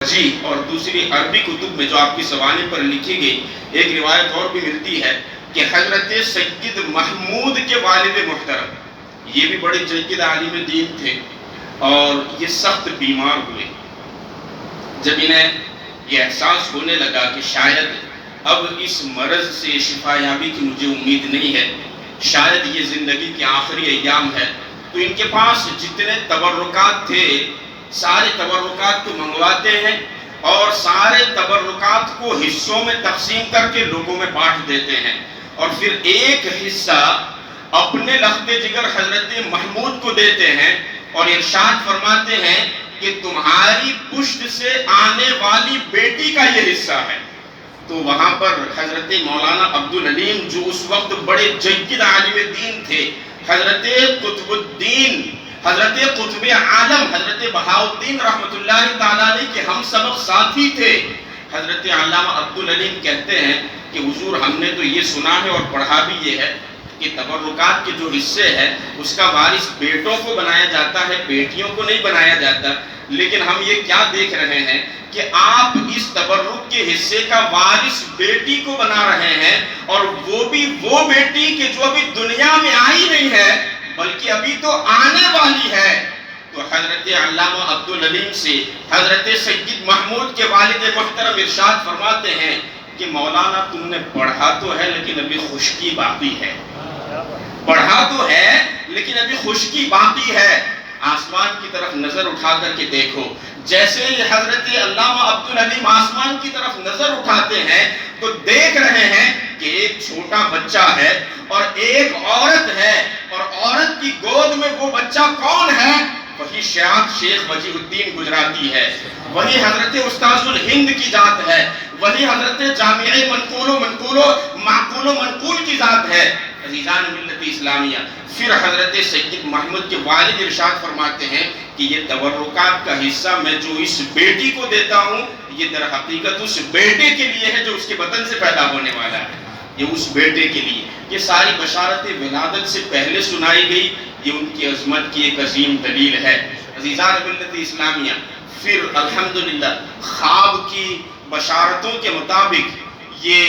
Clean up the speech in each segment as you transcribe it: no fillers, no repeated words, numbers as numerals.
جی اور دوسری عربی کتب میں جو آپ کی زبانیں پر لکھی گئی ایک روایت اور بھی ملتی ہے کہ حضرت سید محمود کے والد محترم یہ بھی بڑے جید عالم دین تھے اور یہ سخت بیمار ہوئے. جب انہیں یہ احساس ہونے لگا کہ شاید اب اس مرض سے شفا یابی کی مجھے امید نہیں ہے، شاید یہ زندگی کے آخری ایام ہے، تو ان کے پاس جتنے تبرکات تھے سارے تبرکات کو منگواتے ہیں اور سارے تبرکات کو حصوں میں تقسیم کر کے لوگوں میں بانٹ دیتے ہیں اور پھر ایک حصہ اپنے لخت جگر حضرت محمود کو دیتے ہیں اور ارشاد فرماتے ہیں کہ تمہاری پشت سے آنے والی بیٹی کا یہ حصہ ہے. تو وہاں پر حضرت مولانا عبدالعلیم جو اس وقت بڑے جید عالم دین تھے، حضرت قطب الدین، حضرت قطب عالم، حضرت بہاؤالدین رحمت اللہ تعالیٰ علیہ کے ہم سبق ساتھی تھے، حضرت علامہ عبدالعلیم کہتے ہیں کہ حضور ہم نے تو یہ سنا ہے اور پڑھا بھی یہ ہے کہ تبرکات کے جو حصے ہیں اس کا وارث بیٹوں کو بنایا جاتا ہے، بیٹیوں کو نہیں بنایا جاتا. لیکن ہم یہ کیا دیکھ رہے ہیں کہ آپ اس تبرک کے حصے کا وارث بیٹی کو بنا رہے ہیں اور وہ بھی وہ بیٹی کہ جو ابھی دنیا میں آئی نہیں ہے بلکہ ابھی تو آنے والی ہے. تو حضرت علامہ عبدالعلیم سے حضرت سید محمود کے والد محترم ارشاد فرماتے ہیں کہ مولانا تم نے پڑھا تو ہے لیکن ابھی خشکی باقی ہے، پڑھا تو ہے لیکن ابھی خشکی باقی ہے. آسمان کی طرف نظر اٹھا کر کے دیکھو. جیسے ہی حضرت علامہ عبدالعلیم آسمان کی طرف نظر اٹھاتے ہیں تو دیکھ رہے ہیں کہ ایک چھوٹا بچہ ہے اور ایک عورت ہے اور عورت کی گود میں وہ بچہ کون ہے؟ وہی شیخ وجیہ الدین گجراتی ہے، وہی حضرت استاذ الہند کی ذات ہے، وہی حضرت جامع معقول و منقول کی ذات ہے. عزیزان ملت اسلامیہ، پھر حضرت سید محمود کے والد ارشاد فرماتے ہیں کہ یہ تبرکات کا حصہ میں جو اس بیٹی کو دیتا ہوں یہ در حقیقت اس بیٹے کے لیے ہے جو اس کے بدن سے پیدا ہونے والا ہے، یہ اس بیٹے کے لیے. یہ ساری بشارت ولادت سے پہلے سنائی گئی، یہ ان کی عظمت کی ایک عظیم دلیل ہے. عزیزان ملت اسلامیہ، پھر الحمدللہ خواب کی بشارتوں کے مطابق یہ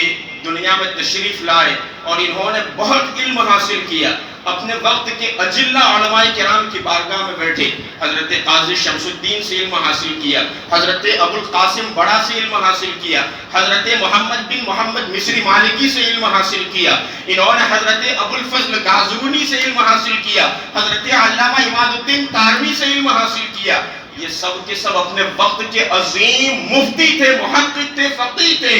دنیا میں تشریف لائے اور انہوں نے بہت علم حاصل کیا. اپنے وقت کے اجلہ علماء کرام کی بارگاہ میں بیٹھے حضرت قاضی شمس الدین سے علم حاصل کیا، حضرت ابو القاسم بڑا سے علم حاصل کیا، حضرت محمد بن محمد مصری مالکی سے علم حاصل کیا، انہوں نے حضرت ابو الفضل غازونی سے علم حاصل کیا، حضرت علامہ عماد الدین تارمی سے علم حاصل کیا. یہ سب کے سب اپنے وقت کے عظیم مفتی تھے، محقق تھے، فقیہ تھے.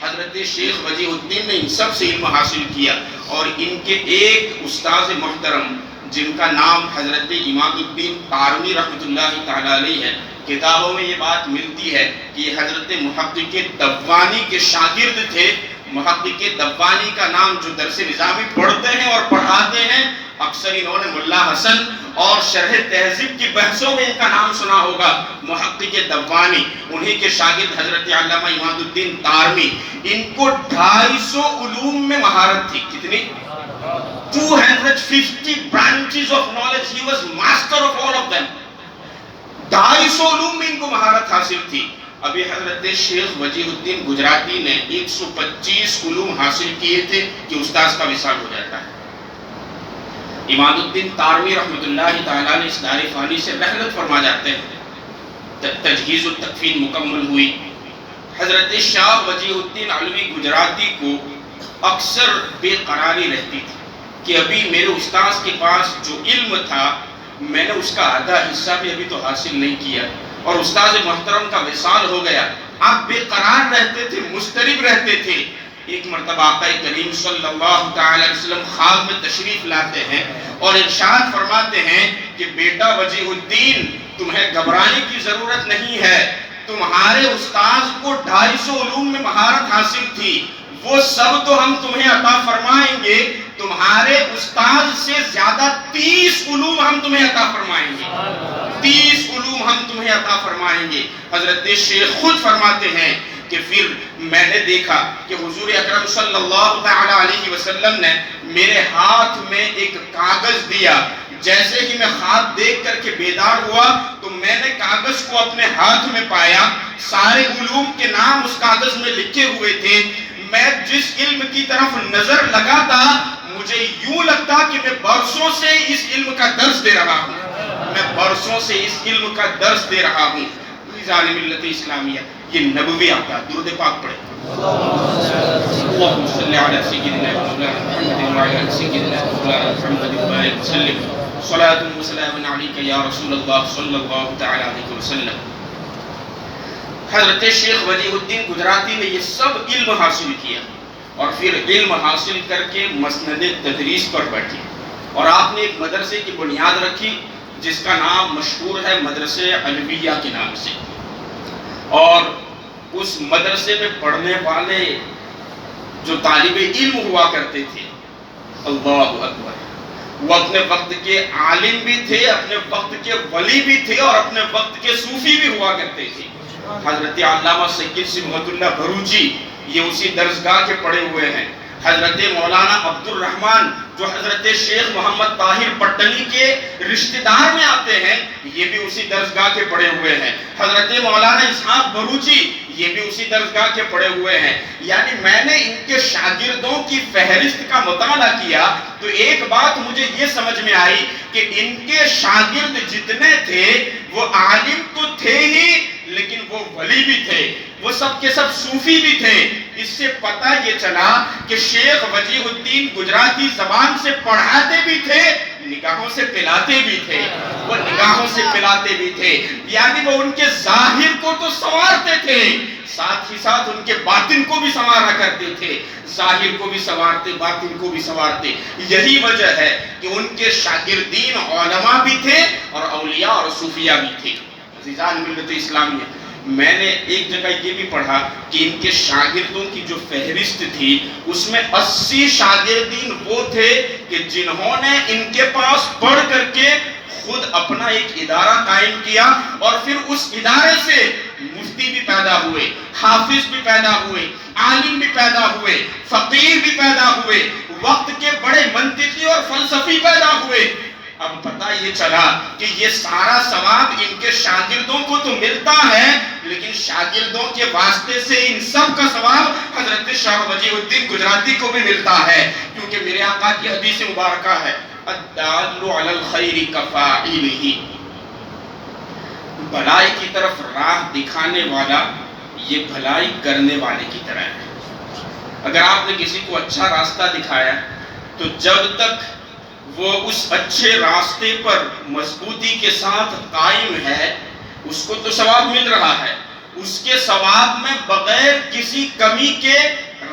حضرت شیخ وجیہ الدین نے ان سب سے علم حاصل کیا اور ان کے ایک استاذ محترم جن کا نام حضرت عماد الدین تارمی رحمت اللہ تعالیٰ علیہ ہے، کتابوں میں یہ بات ملتی ہے کہ یہ حضرت محقق دبانی کے شاگرد تھے. محقق دبانی کا نام جو درس نظامی پڑھتے ہیں اور پڑھاتے ہیں اکثر انہوں نے ملا حسن اور شرح تہذیب کی بحثوں میں ان کا نام سنا ہوگا. محقق دبانی، انہی کے شاگرد حضرت علامہ عماد الدین تارمی. ان کو 250 علوم میں مہارت تھی. کتنی؟ 250 branches of knowledge. He was master of all of them. 250 علوم میں ان کو مہارت حاصل تھی. ابھی حضرت شیخ وجیہ الدین گجراتی نے 125 علوم حاصل کیے تھے کہ استاذ کا وصال ہو جاتا ہے. عماد الدین تارمی رحمت اللہ تعالیٰ نے اس دار فانی سے رحلت فرما جاتے ہیں. تجہیز التکفین مکمل ہوئی. حضرت شاہ وجیہ الدین علوی گجراتی کو اکثر بے قراری رہتی تھی کہ ابھی میرے استاذ کے پاس جو علم تھا میں نے اس کا آدھا حصہ بھی ابھی تو حاصل نہیں کیا اور استاذ محترم کا وصال ہو گیا. آپ بے قرار رہتے تھے، مضطرب رہتے تھے. ایک مرتبہ آقا کریم صلی اللہ تعالی وسلم خواب میں تشریف لاتے ہیں اور ارشاد فرماتے ہیں کہ بیٹا وجیہ الدین تمہیں گھبرانے کی ضرورت نہیں ہے، تمہارے استاذ کو 250 علوم میں مہارت حاصل تھی، وہ سب تو ہم تمہیں عطا فرمائیں گے، تمہارے استاذ سے زیادہ 30 علوم ہم تمہیں عطا فرمائیں گے، 30 علوم ہم تمہیں عطا فرمائیں گے. حضرت شیخ خود فرماتے ہیں کہ پھر میں نے دیکھا کہ حضور اکرم صلی اللہ تعالی علیہ وسلم نے میرے ہاتھ میں ایک کاغذ دیا جیسے ہی میں خواب دیکھ کر کے بیدار ہوا تو میں نے کاغذ کو اپنے ہاتھ میں پایا، سارے علوم کے نام اس کاغذ میں لکھے ہوئے تھے۔ میں جس علم کی طرف نظر لگاتا مجھے یوں لگتا کہ میں برسوں سے اس علم کا درس دے رہا ہوں، میں برسوں سے اس علم کا درس دے رہا ہوں۔ ظالم ملت اسلامیہ، یہ نبوی آتا، درود پاک پڑھے۔ اللہم صلی علی سیدنا محمد وعلی سیدنا محمد وبارک وسلم، صلاۃ و سلام علیک یا رسول اللہ صلی اللہ تعالی علیہ وسلم۔ حضرت شیخ وجیہ الدین گجراتی نے یہ سب علم حاصل کیا اور پھر علم حاصل کر کے مسند تدریس پر بیٹھے، اور آپ نے ایک مدرسے کی بنیاد رکھی جس کا نام مشہور ہے مدرسے علویہ کے نام سے، اور اس مدرسے میں پڑھنے والے جو طالب علم ہوا کرتے تھے، اللہ اکبر، وہ اپنے وقت کے عالم بھی تھے، اپنے وقت کے ولی بھی تھے، اور اپنے وقت کے صوفی بھی ہوا کرتے تھے۔ حضرت علامہ سید صبغت اللہ بھروچی یہ اسی درسگاہ کے پڑھے ہوئے ہیں۔ حضرت مولانا عبد الرحمن جو حضرت شیخ محمد طاہر پٹنی کے رشتہ دار میں آتے ہیں، یہ بھی اسی درسگاہ کے پڑھے ہوئے ہیں۔ حضرت مولانا اسحاق بھروچی یہ بھی اسی درسگاہ کے پڑھے ہوئے ہیں۔ یعنی میں نے ان کے شاگردوں کی فہرست کا مطالعہ کیا تو ایک بات مجھے یہ سمجھ میں آئی کہ ان کے شاگرد جتنے تھے وہ عالم تو تھے ہی، لیکن وہ ولی بھی تھے، وہ سب کے سب صوفی بھی تھے۔ اس سے پتہ یہ چلا کہ شیخ وجیہ الدین گجراتی زبان سے پڑھاتے بھی تھے، نگاہوں سے پلاتے بھی تھے، وہ نگاہوں سے پلاتے بھی تھے، یعنی وہ ان کے ظاہر کو تو سنوارتے تھے، ساتھ ہی ساتھ ان کے باطن کو بھی سنوارا کرتے تھے، ظاہر کو بھی سنوارتے، باطن کو بھی سنوارتے۔ یہی وجہ ہے کہ ان کے شاگردین علماء بھی تھے اور اولیاء اور صوفیاء بھی تھے۔ عزیزان ملت اسلامیہ، میں نے ایک جگہ یہ بھی پڑھا کہ ان کے شاگردوں کی جو فہرست تھی اس میں 80 شاگردین وہ تھے کہ جنہوں نے ان کے پاس پڑھ کر کے خود اپنا ایک ادارہ قائم کیا، اور پھر اس ادارے سے مفتی بھی پیدا ہوئے، حافظ بھی پیدا ہوئے، عالم بھی پیدا ہوئے، فقیر بھی پیدا ہوئے، وقت کے بڑے منطقی اور فلسفی پیدا ہوئے۔ اب پتہ یہ چلا کہ یہ سارا ثواب ان کے شاگردوں کو تو ملتا ہے، لیکن شاگردوں کے واسطے سے ان سب کا ثواب حضرت شاہ وجیہ الدین گجراتی کو بھی ملتا ہے، کیونکہ میرے آقا کی حدیث مبارکہ ہے الدال علی الخیر کفاعلہ، بھلائی کی طرف راہ دکھانے والا یہ بھلائی کرنے والے کی طرح ہے۔ اگر آپ نے کسی کو اچھا راستہ دکھایا تو جب تک وہ اس اچھے راستے پر مضبوطی کے ساتھ قائم ہے اس کو تو ثواب مل رہا ہے، اس کے ثواب میں بغیر کسی کمی کے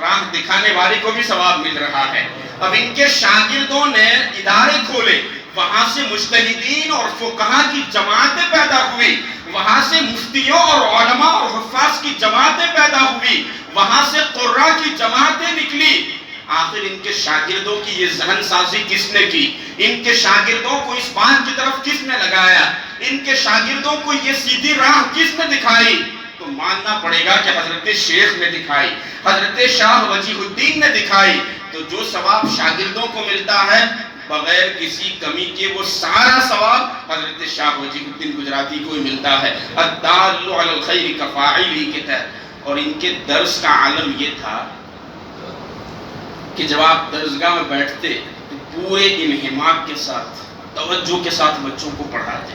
راہ دکھانے والے کو بھی ثواب مل رہا ہے۔ اب ان کے شاگردوں نے ادارے کھولے، وہاں سے مجتہدین اور فقہاء کی جماعتیں پیدا ہوئی، وہاں سے مفتیوں اور علماء اور حفاظ کی جماعتیں پیدا ہوئی، وہاں سے قراء کی جماعتیں نکلی۔ آخر ان کے شاگردوں کی یہ ذہن سازی کس نے کی؟ ان کے شاگردوں کو اس بات کی طرف کس نے لگایا؟ ان کے شاگردوں کو یہ سیدھی راہ کس نے دکھائی؟ تو ماننا پڑے گا کہ حضرت شیخ نے دکھائی، حضرت شاہ وجیہ الدین نے دکھائی۔ تو جو ثواب شاگردوں کو ملتا ہے بغیر کسی کمی کے، وہ سارا ثواب حضرت شاہ وجیہ الدین گجراتی کو ہی ملتا ہے۔ الدال علی الخیر کفاعلہ کے تحت۔ اور ان کے درس کا عالم یہ تھا کہ جب آپ درسگاہ میں بیٹھتے تو پورے انہماک کے ساتھ، توجہ کے ساتھ بچوں کو پڑھاتے،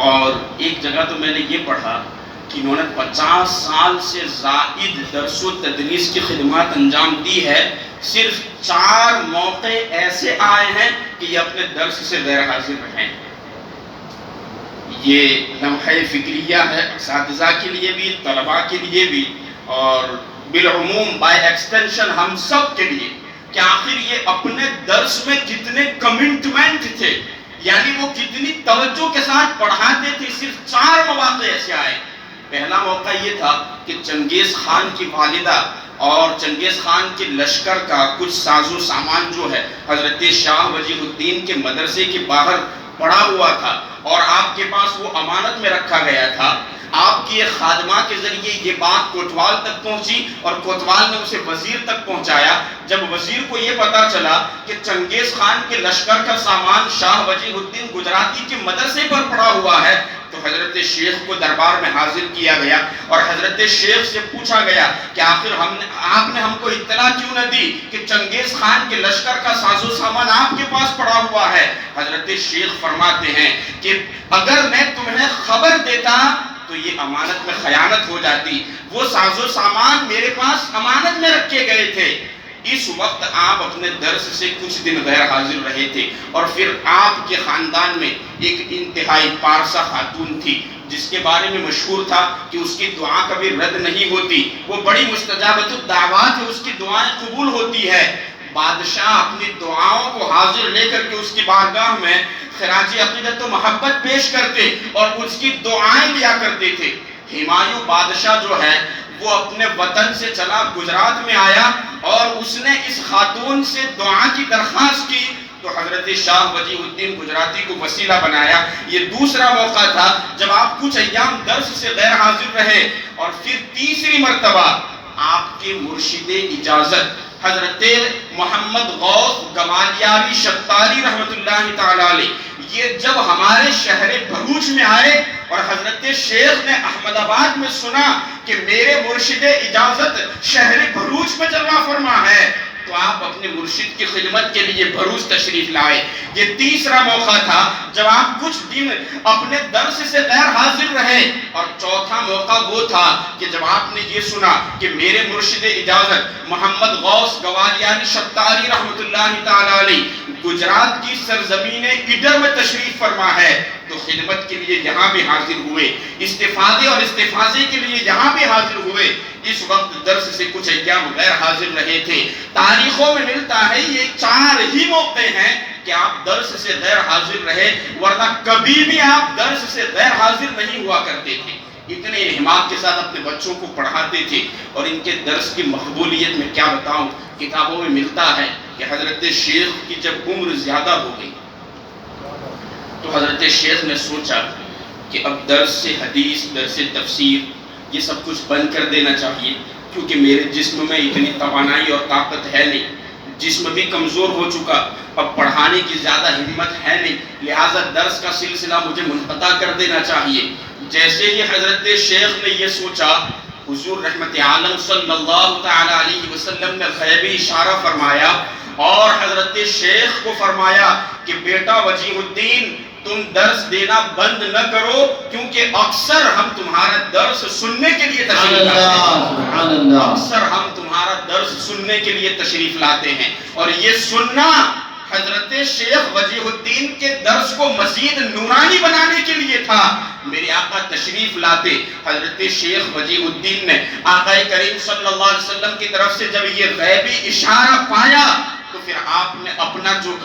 اور ایک جگہ تو میں نے یہ پڑھا کہ انہوں نے 50 سال سے زائد درس و تدریس کی خدمات انجام دی ہے، صرف 4 موقع ایسے آئے ہیں کہ یہ اپنے درس سے غیر حاضر رہیں۔ یہ لمحہ فکریہ ہے اساتذہ کے لیے بھی، طلباء کے لیے بھی، اور بالعموم بائی ایکسٹینشن ہم سب کے لیے، کہ آخر یہ اپنے درس میں کتنے کمٹمنٹ تھے، یعنی وہ کتنی توجہ کے ساتھ پڑھاتے تھے۔ صرف 4 مواقع ایسے آئے۔ پہلا موقع یہ تھا کہ چنگیز خان کی والدہ اور چنگیز خان کے لشکر کا کچھ ساز و سامان جو ہے حضرت شاہ وجیہ الدین کے مدرسے کے باہر پڑا ہوا تھا، اور آپ کے پاس وہ امانت میں رکھا گیا تھا۔ آپ کی ایک خادمہ کے ذریعے یہ بات کوتوال تک پہنچی اور کوتوال نے اسے وزیر تک پہنچایا۔ جب وزیر کو یہ پتا چلا کہ چنگیز خان کے لشکر کا سامان شاہ وجیہ الدین گجراتی کے مدرسے پر پڑا ہوا ہے، تو حضرت شیخ کو دربار میں حاضر کیا گیا اور حضرت شیخ سے پوچھا گیا کہ آخر آپ نے ہم کو اطلاع کیوں نہ دی کہ چنگیز خان کے لشکر کا ساز و سامان آپ کے پاس پڑا ہوا ہے؟ حضرت شیخ فرماتے ہیں کہ اگر میں تمہیں خبر دیتا تو یہ امانت میں خیانت ہو جاتی، وہ ساز و سامان میرے پاس امانت میں رکھے گئے تھے۔ اس وقت آپ اپنے درس سے کچھ دن غیر حاضر رہے تھے اور پھر آپ کے خاندان میں ایک انتہائی پارسا خاتون تھی جس کے بارے میں مشہور تھا کہ اس کی دعا کبھی رد نہیں ہوتی، وہ بڑی مستجابت الدعوات ہے، اس کی دعائیں قبول ہوتی ہے۔ بادشاہ اپنی دعاؤں کو حاضر لے کر کے اس کی بارگاہ میں خراج عقیدت و محبت پیش کرتے اور اس کی دعائیں لیا کرتے تھے۔ ہمایوں بادشاہ جو ہے وہ اپنے وطن سے چلا گجرات میں آیا اور اس نے اس خاتون سے دعا کی درخواست کی تو حضرت شاہ وجیہ الدین گجراتی کو وسیلہ بنایا۔ یہ دوسرا موقع تھا جب آپ کچھ ایام درس سے غیر حاضر رہے اور پھر تیسری مرتبہ آپ کے مرشد اجازت حضرت محمد غوث گوالیاری شتاری رحمت اللہ تعالی علیہ یہ جب ہمارے شہر بھروچ میں آئے اور حضرت شیخ نے احمد آباد میں سنا کہ میرے مرشد اجازت شہر بھروچ میں جلوہ فرما ہے تو آپ اپنے مرشد کی خدمت کے لیے بھروچ تشریف لائے۔ یہ تیسرا موقع تھا جب آپ کچھ دن اپنے درس سے غیر حاضر رہے اور چوتھا موقع وہ تھا کہ جب آپ نے یہ سنا کہ میرے مرشد اجازت محمد غوث گوالیاری شتاری رحمت اللہ تعالی علیہ گجرات کی سرزمین ایڈر میں تشریف فرما ہے تو خدمت کے لیے یہاں بھی حاضر ہوئے، استفادے اور استفاضے کے لیے یہاں بھی حاضر ہوئے۔ اس وقت درس سے کچھ ایام غیر حاضر رہے تھے۔ تاریخوں میں ملتا ہے یہ 4 ہی موقع ہیں کہ آپ درس سے غیر حاضر رہے، ورنہ کبھی بھی آپ درس سے غیر حاضر نہیں ہوا کرتے تھے۔ اتنے انہمام کے ساتھ اپنے بچوں کو پڑھاتے تھے اور ان کے درس کی مقبولیت میں کیا بتاؤں، کتابوں میں ملتا ہے کہ حضرت شیخ کی جب عمر زیادہ ہو گئی تو حضرت شیخ نے سوچا کہ اب درس سے حدیث، درس تفسیر یہ سب کچھ بند کر دینا چاہیے کیونکہ میرے جسم میں اتنی توانائی اور طاقت ہے نہیں، جسم بھی کمزور ہو چکا، اب پڑھانے کی زیادہ ہمت ہے نہیں، لہٰذا درس کا سلسلہ مجھے منقطع کر دینا چاہیے۔ جیسے ہی حضرت شیخ نے یہ سوچا، حضور رحمت عالم صلی اللہ تعالی علیہ وسلم نے غیبی اشارہ فرمایا اور حضرت شیخ کو فرمایا کہ بیٹا وجیہ الدین تم درس دینا بند نہ کرو کیونکہ اکثر ہم تمہارا درس سننے کے لیے تشریف لاتے ہیں، اکثر ہم تمہارا درس سننے کے لیے تشریف لاتے ہیں۔ اور یہ سننا حضرت شیخ وجیہ الدین کے درس کو مزید نورانی بنانے کے لیے تھا۔ میرے آقا تشریف لاتے، حضرت شیخ وجیہ الدین نے آقا کریم صلی اللہ علیہ وسلم کی طرف سے جب یہ غیبی اشارہ پایا تو پھر آپ نے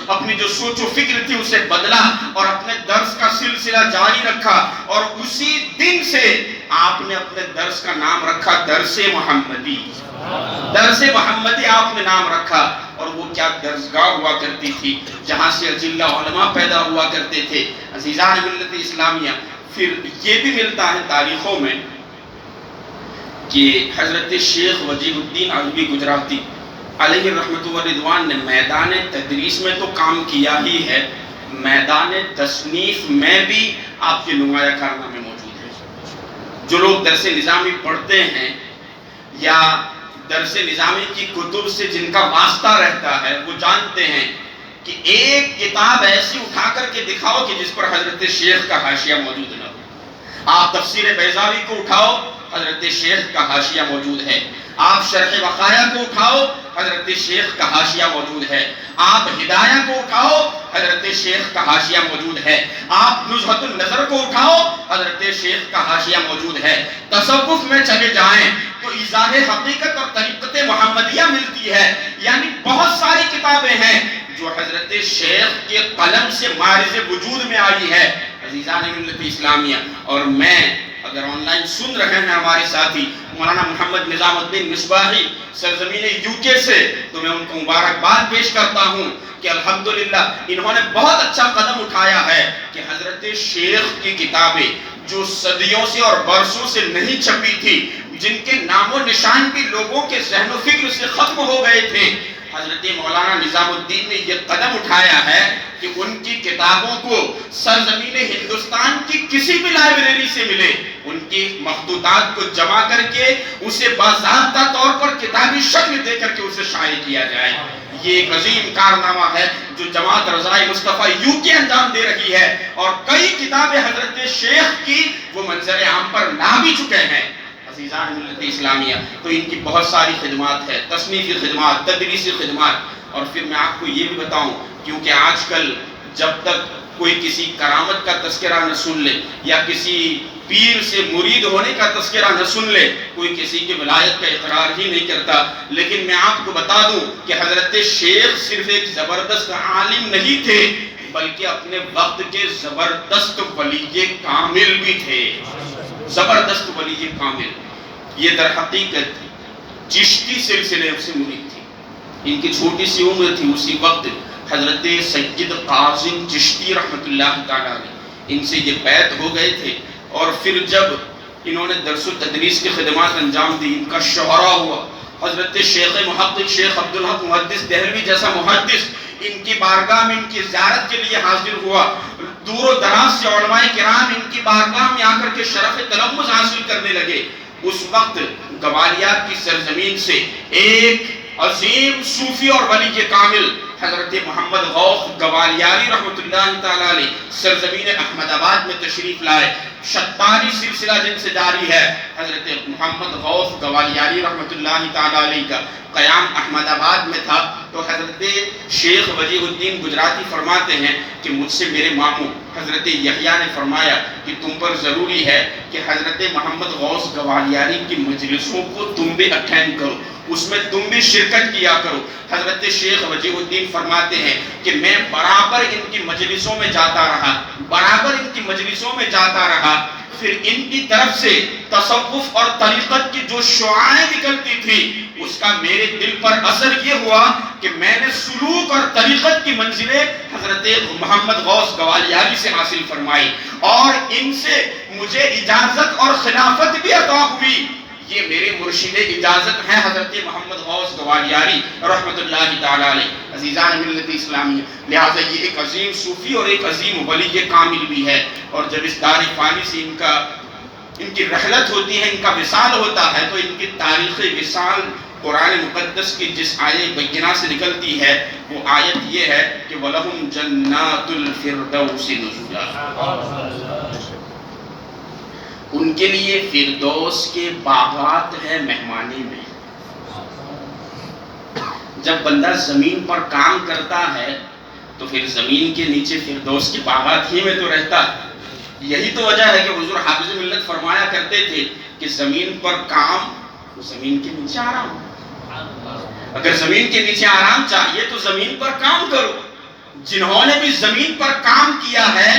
اپنی جو سوچ و فکر تھی اسے بدلا اور اپنے درس کا سلسلہ جاری رکھا اور اسی دن سے آپ نے اپنے درس کا نام رکھا درس محمدی۔ درس محمدی آپ نے نام رکھا اور وہ کیا درسگاہ ہوا کرتی تھی جہاں سے اجلہ علماء پیدا ہوا کرتے تھے۔ عزیزان ملت اسلامیہ، پھر یہ بھی ملتا ہے تاریخوں میں کہ حضرت شیخ وجیہ الدین علوی گجراتی علیہ رحمت و رضوان نے میدان تدریس میں تو کام کیا ہی ہے، میدان تصنیف میں بھی آپ کے نمایاں کارنامے موجود ہیں۔ جو لوگ درس نظامی پڑھتے ہیں یا درس نظامی کی کتب سے جن کا واسطہ رہتا ہے وہ جانتے ہیں کہ ایک کتاب ایسی اٹھا کر کے دکھاؤ کہ جس پر حضرت شیخ کا حاشیہ موجود نہ ہو۔ آپ تفسیر بیضاوی کو اٹھاؤ، حضرت شیخ کا حاشیہ موجود ہے۔ آپ شرح وقایہ کو اٹھاؤ، حضرت شیخ کا حاشیہ موجود ہے۔ آپ ہدایہ کو اٹھاؤ، حضرت شیخ کا حاشیہ موجود ہے۔ آپ نزہۃ النظر کو اٹھاؤ، حضرت شیخ کا حاشیہ موجود ہے۔ تصوف میں چلے جائیں تو ایضاح حقیقت اور طریقت محمدیہ ملتی ہے، یعنی بہت ساری کتابیں ہیں جو حضرت شیخ کے قلم سے مارز وجود میں آئی ہے۔ عزیزان ملت اسلامیہ، اور میں اگر آن لائن سن رہے ہیں ہمارے ساتھی مولانا محمد نظام الدین مصباحی سرزمین UK سے، تو میں ان کو مبارکباد پیش کرتا ہوں کہ الحمدللہ انہوں نے بہت اچھا قدم اٹھایا ہے کہ حضرت شیخ کی کتابیں جو صدیوں سے اور برسوں سے نہیں چھپی تھی، جن کے نام و نشان بھی لوگوں کے ذہن و فکر سے ختم ہو گئے تھے، حضرت مولانا نظام الدین نے یہ قدم اٹھایا ہے کہ ان کی کتابوں کو سرزمین ہندوستان کی کسی بھی لائبریری سے ملے، ان کی مخطوطات کو جمع کر کے اسے باضابطہ طور پر کتابی شکل دے کر کے اسے شائع کیا جائے۔ یہ ایک عظیم کارنامہ ہے جو جماعت رضائے مصطفیٰ UK انجام دے رہی ہے، اور کئی کتابیں حضرت شیخ کی وہ منظر عام پر لا بھی چکے ہیں۔ عزیزان ملت اسلامیہ، تو ان کی بہت ساری خدمات ہے، تصنیفی خدمات، تدریسی خدمات۔ اور پھر میں آپ کو یہ بھی بتاؤں، کیونکہ آج کل جب تک کوئی کسی کرامت کا تذکرہ نہ سن لے یا کسی پیر سے مرید ہونے کا تذکرہ نہ سن لے، کوئی کسی کی ولایت کا اقرار ہی نہیں کرتا۔ لیکن میں آپ کو بتا دوں کہ حضرت شیخ صرف ایک زبردست عالم نہیں تھے، بلکہ اپنے وقت کے زبردست ولی کامل بھی تھے، زبردست ولی کامل۔ یہ در حقیقت چشتی سلسلے سے مرید تھی، ان کی چھوٹی سی عمر تھی، اسی وقت حضرت سید قاسم چشتی رحمت اللہ تعالیٰ علیہ ان سے یہ بیعت ہو گئے تھے۔ اور پھر جب انہوں نے درس و تدریس کی خدمات انجام دی، ان کا شہرہ ہوا، حضرت شیخ محقق شیخ عبدالحق محدث دہلوی جیسا محدث ان کی بارگاہ میں ان کی زیارت کے لیے حاضر ہوا، دور و دراز سے علماء کرام ان کی بارگاہ میں آ کر کے شرف تلمذ حاصل کرنے لگے۔ اس وقت گوالیار کی سرزمین سے ایک عظیم صوفی اور ولی کامل حضرت محمد غوث گوالیاری رحمت اللہ تعالیٰ علیہ سرزمین احمد آباد میں تشریف لائے۔ شتاری سلسلہ جن سے جاری ہے، حضرت محمد غوث گوالیاری رحمت اللہ تعالیٰ علیہ کا قیام احمد آباد میں تھا۔ تو حضرت شیخ وجیہ الدین گجراتی فرماتے ہیں کہ مجھ سے میرے ماموں حضرت یحییٰ نے فرمایا کہ تم پر ضروری ہے کہ حضرت محمد غوث گوالیاری کی مجلسوں کو تم بھی اٹینڈ کرو، اس میں تم بھی شرکت کیا کرو۔ حضرت شیخ وجیہ الدین فرماتے ہیں کہ میں برابر ان کی مجلسوں میں جاتا رہا، برابر ان کی مجلسوں میں جاتا رہا۔ پھر ان کی طرف سے تصوف اور طریقت کی جو شعاعیں نکلتی تھی، اس کا میرے دل پر اثر یہ ہوا کہ میں نے سلوک اور طریقت کی منزلیں حضرت محمد غوث گوالیاری سے حاصل فرمائی، اور ان سے مجھے اجازت اور خلافت بھی عطا ہوئی۔ یہ میرے مرشد اجازت ہیں حضرت محمد غوث گوالیاری رحمت اللہ تعالیٰ علیہ۔ عزیزان ملت اسلامیہ، لہٰذا یہ ایک عظیم صوفی اور ایک عظیم ولی کامل بھی ہے۔ اور جب اس دار فانی سے ان کی رحلت ہوتی ہے، ان کا وصال ہوتا ہے، تو ان کی تاریخ وصال قرآن مقدس کی جس آیت بینہ سے نکلتی ہے، وہ آیت یہ ہے کہ وَلَهُمْ جَنَّاتُ الْفِرْدَوْسِ نُزُلًا، ان کے لیے فردوس کے باغات ہیں مہمانی میں۔ جب بندہ زمین پر کام کرتا ہے تو پھر زمین کے نیچے فردوس کے باغات ہی میں تو رہتا ہے۔ یہی تو وجہ ہے کہ حضور حافظ ملت فرمایا کرتے تھے کہ زمین پر کام، زمین کے نیچے آرام۔ اگر زمین کے نیچے آرام چاہیے تو زمین پر کام کرو۔ جنہوں نے بھی زمین پر کام کیا ہے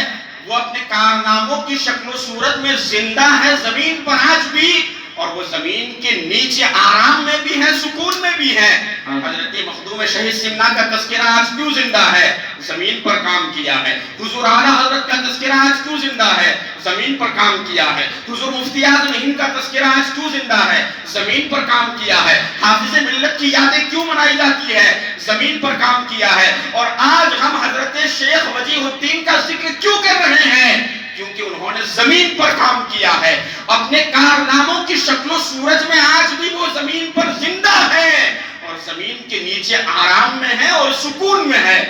وہ اپنے کارناموں کی شکل و صورت میں زندہ ہے زمین پر آج بھی، اور وہ زمین کے نیچے آرام میں بھی ہے، سکون میں بھی ہے۔ حضرت مخدوم شہید سمنا کا تذکرہ آج کیوں زندہ ہے؟ زمین پر کام کیا ہے۔ حضور اعلیٰ حضرت کا تذکرہ آج کیوں زندہ ہے؟ زمین پر کام کیا ہے۔ حضور مفتی اعظم ہند کا تذکرہ آج کیوں زندہ ہے؟ زمین پر کام کیا ہے۔ حافظ ملت کی یادیں کیوں منائی جاتی ہے؟ زمین پر کام کیا ہے۔ اور آج ہم حضرت شیخ وجیہ الدین کا ذکر کیوں کر رہے ہیں؟ کیونکہ انہوں نے زمین پر کام کیا ہے، اپنے کارناموں کی شکل و صورت میں آج بھی وہ زمین پر زندہ ہے، اور زمین کے نیچے آرام میں ہے اور سکون میں ہے۔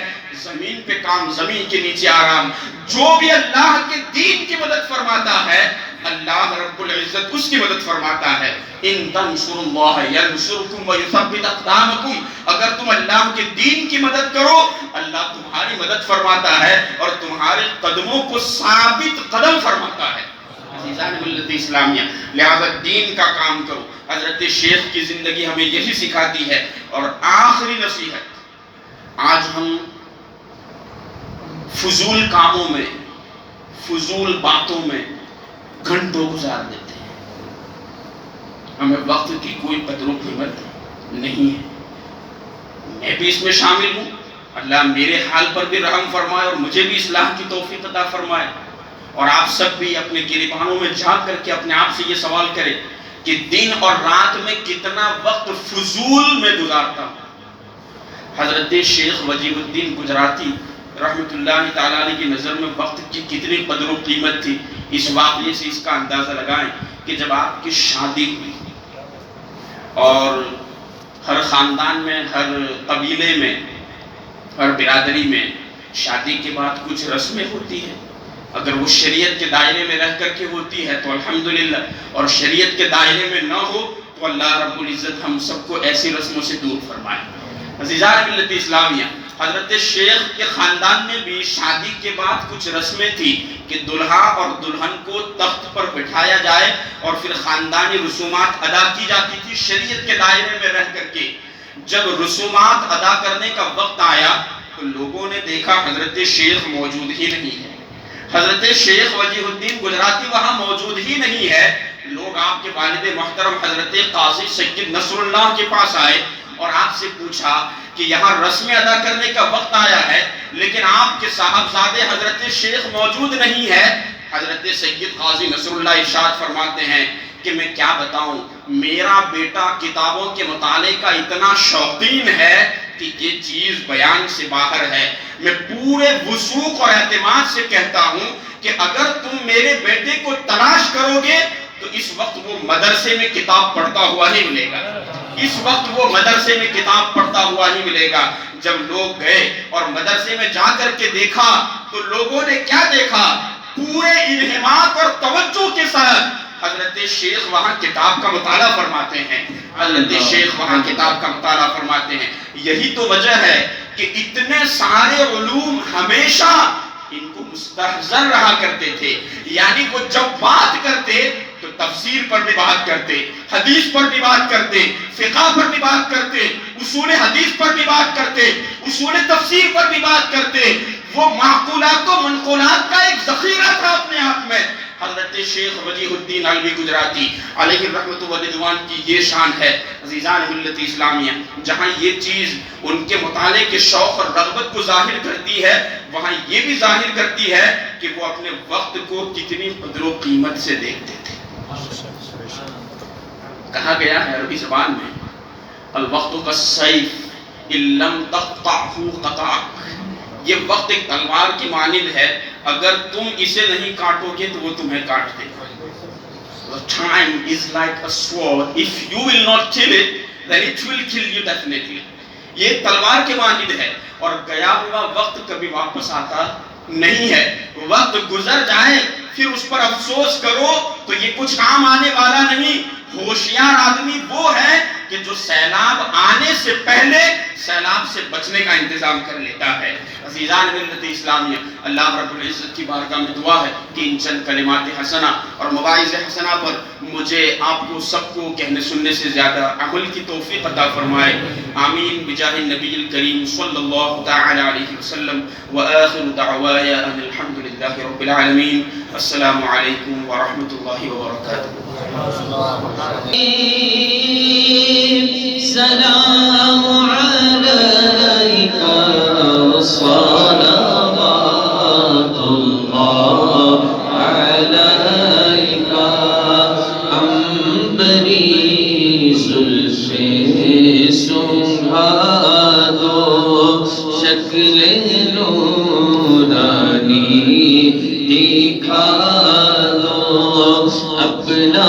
زمین پہ کام، زمین کے نیچے آرام۔ جو بھی اللہ کے دین کی مدد فرماتا ہے، اللہ رب العزت اس کی مدد فرماتا ہے۔ ان تنصروا اللہ ینصرکم ویثبت اقدامکم، اگر تم اللہ کے دین کی مدد کرو، اللہ تمہاری مدد فرماتا ہے اور تمہارے قدموں کو ثابت قدم فرماتا ہے۔ عزیزان ملت اسلامیہ، لہذا دین کا کام کرو۔ حضرت شیخ کی زندگی ہمیں یہی سکھاتی ہے۔ اور آخری نصیحت، آج ہم فضول کاموں میں، فضول باتوں میں گھنٹوں گزار دیتے ہیں، ہمیں وقت کی کوئی قدر و قیمت نہیں ہے۔ میں بھی اس میں شامل ہوں، اللہ میرے حال پر بھی رحم فرمائے اور مجھے بھی اصلاح کی توفیق عطا فرمائے۔ اور آپ سب بھی اپنے گریبانوں میں جھانک کر کے اپنے آپ سے یہ سوال کریں کہ دن اور رات میں کتنا وقت فضول میں گزارتا ہوں۔ حضرت شیخ وجیہ الدین گجراتی رحمت اللہ تعالیٰ علیہ کی نظر میں وقت کی کتنی قدر و قیمت تھی، اس واقعے سے اس کا اندازہ لگائیں کہ جب آپ کی شادی ہوئی اور ہر خاندان میں، ہر قبیلے میں، ہر برادری میں شادی کے بعد کچھ رسمیں ہوتی ہیں، اگر وہ شریعت کے دائرے میں رہ کر کے ہوتی ہے تو الحمدللہ، اور شریعت کے دائرے میں نہ ہو تو اللہ رب العزت ہم سب کو ایسی رسموں سے دور فرمائے۔ عزیزان ملت اسلامیہ، حضرت شیخ کے خاندان میں بھی شادی کے بعد کچھ رسمیں تھی کہ دلہا اور دلہن کو تخت پر بٹھایا جائے اور پھر خاندانی رسومات ادا کی جاتی تھی شریعت کے دائرے میں رہ کر کے۔ جب رسومات ادا کرنے کا وقت آیا تو لوگوں نے دیکھا حضرت شیخ موجود ہی نہیں ہے، حضرت شیخ وجیہ الدین گجراتی وہاں موجود ہی نہیں ہے۔ لوگ آپ کے والد محترم حضرت قاضی سید نصر اللہ کے پاس آئے اور آپ سے پوچھا کہ یہاں رسم ادا کرنے کا وقت آیا ہے لیکن آپ کے صاحبزادے حضرت شیخ موجود نہیں ہے۔ حضرت سید قاضی نصر اللہ ارشاد فرماتے ہیں کہ میں کیا بتاؤں، میرا بیٹا کتابوں کے مطالعے کا اتنا شوقین ہے کہ یہ چیز بیان سے باہر ہے۔ میں پورے وثوق اور اعتماد سے کہتا ہوں کہ اگر تم میرے بیٹے کو تلاش کرو گے تو اس وقت وہ مدرسے میں کتاب پڑھتا ہوا ہی ملے گا، اس وقت وہ مدرسے میں کتاب پڑھتا ہوا ہی ملے گا۔ جب لوگ گئے اور مدرسے میں جا کر کے دیکھا تو لوگوں نے کیا دیکھا، پورے انہماک اور توجہ کے ساتھ حضرت شیخ وہاں کتاب کا مطالعہ فرماتے ہیں، حضرت شیخ وہاں کتاب کا مطالعہ فرماتے ہیں۔ یہی تو وجہ ہے کہ اتنے سارے علوم ہمیشہ ان کو مستحضر رہا کرتے تھے، یعنی وہ جب بات کرتے تو تفسیر پر بھی بات کرتے، حدیث پر بھی بات کرتے، فقہ پر بھی بات کرتے، اصول حدیث پر بھی بات کرتے، اصول تفسیر پر بھی بات کرتے۔ وہ معقولات و منقولات کا ایک ذخیرہ تھا اپنے آپ میں۔ حضرت شیخ وجیہ الدین علوی گجراتی علیہ الرحمت والرضوان کی یہ شان ہے۔ عزیزان ملت اسلامیہ، جہاں یہ چیز ان کے مطالعے کے شوق اور رغبت کو ظاہر کرتی ہے، وہاں یہ بھی ظاہر کرتی ہے کہ وہ اپنے وقت کو کتنی قدر و قیمت سے دیکھتے تھے۔ کہا گیا ہے عربی زبان میں، الوقت کالسیف ان لم تقطعہ قطعک، یہ وقت ایک تلوار کی مانند ہے، اگر تم اسے نہیں کاٹو گے تو وہ تمہیں کاٹ دے گا۔ Time is like a sword. If you will not kill it, then it will kill you definitely. یہ تلوار کے مانند ہے اور گیا ہوا وقت کبھی واپس آتا نہیں ہے۔ وقت گزر جائے پھر اس پر افسوس کرو تو یہ کچھ کام آنے والا نہیں۔ ہوشیار آدمی وہ ہے کہ جو سیلاب آنے سے پہلے سیلاب سے بچنے کا انتظام کر لیتا ہے۔ عزیزان ملت اسلامیہ، اللہ رب العزت کی بارگاہ میں دعا ہے کہ ان چند کلمات حسنہ اور مواعظ حسنہ پر مجھے آپ کو سب کو کہنے سننے سے زیادہ عمل کی توفیق عطا فرمائے۔ آمین بجاہ النبی الکریم صلی اللہ تعالی علیہ وسلم، وآخر دعوایا ان الحمدللہ رب العالمین۔ السلام علیکم ورحمۃ اللہ وبرکاتہ۔ سلام علیک صلوات اللہ علیک عنبری زلف سنبھا دو، شکل نورانی دکھا دو، اپنا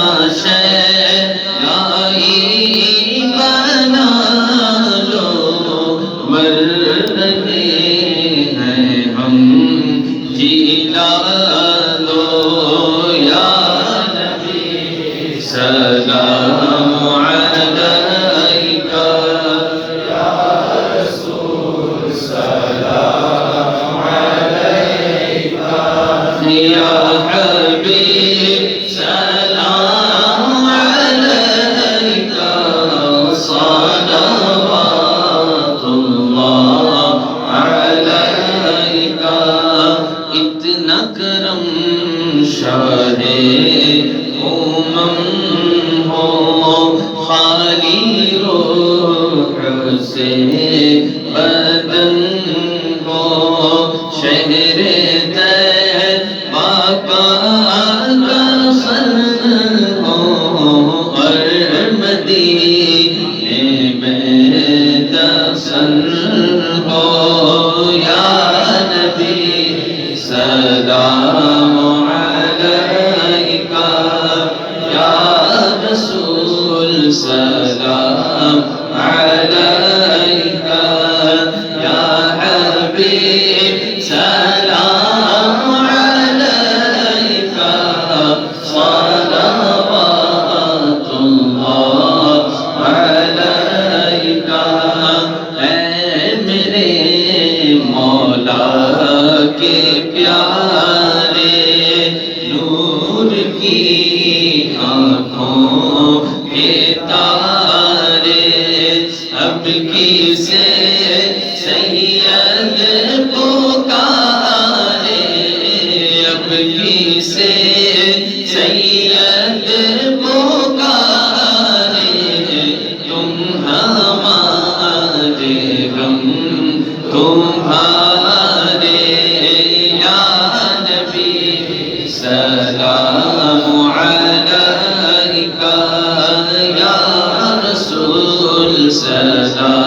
بدن ہو شہر طیبہ کا سلام علیکہ یا حبیب سلام علیکہ صلوات اللہ علیکہ اے میرے مولا کے پیارے نور کی آنکھوں کے تارے اب کسے سید پکارے اب کسے سید پکارے تم ہمارے غم تمہارے یا نبی سلام علیکہ یا رسول سلام